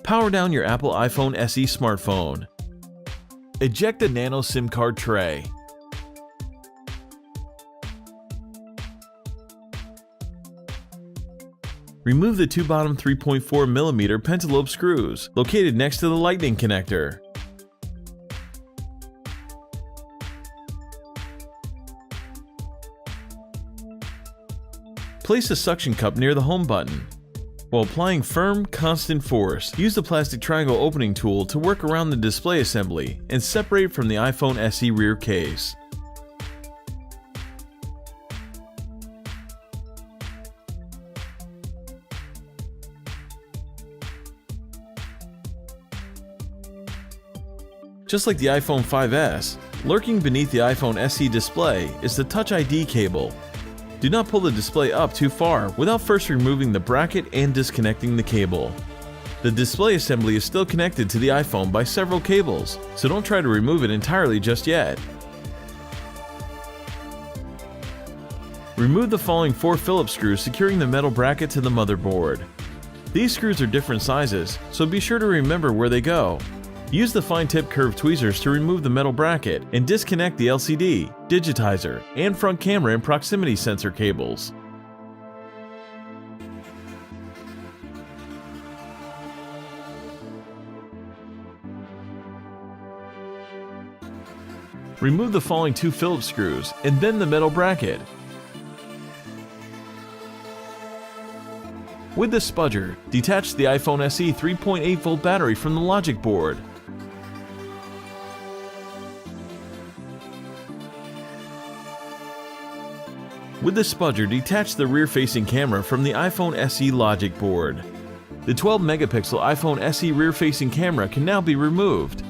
Power down your Apple iPhone SE smartphone. Eject the nano SIM card tray. Remove the two bottom 3.4mm pentalobe screws located next to the lightning connector. Place a suction cup near the home button. While applying firm, constant force, use the plastic triangle opening tool to work around the display assembly and separate from the iPhone SE rear case. Just like the iPhone 5S, lurking beneath the iPhone SE display is the Touch ID cable. Do not pull the display up too far without first removing the bracket and disconnecting the cable. The display assembly is still connected to the iPhone by several cables, so don't try to remove it entirely just yet. Remove the following 4 Phillips screws securing the metal bracket to the motherboard. These screws are different sizes, so be sure to remember where they go. Use the fine-tip curved tweezers to remove the metal bracket and disconnect the LCD, digitizer, and front camera and proximity sensor cables. Remove the following 2 Phillips screws and then the metal bracket. With the spudger, detach the iPhone SE 3.8-volt battery from the logic board. With the spudger, detach the rear-facing camera from the iPhone SE logic board. The 12-megapixel iPhone SE rear-facing camera can now be removed.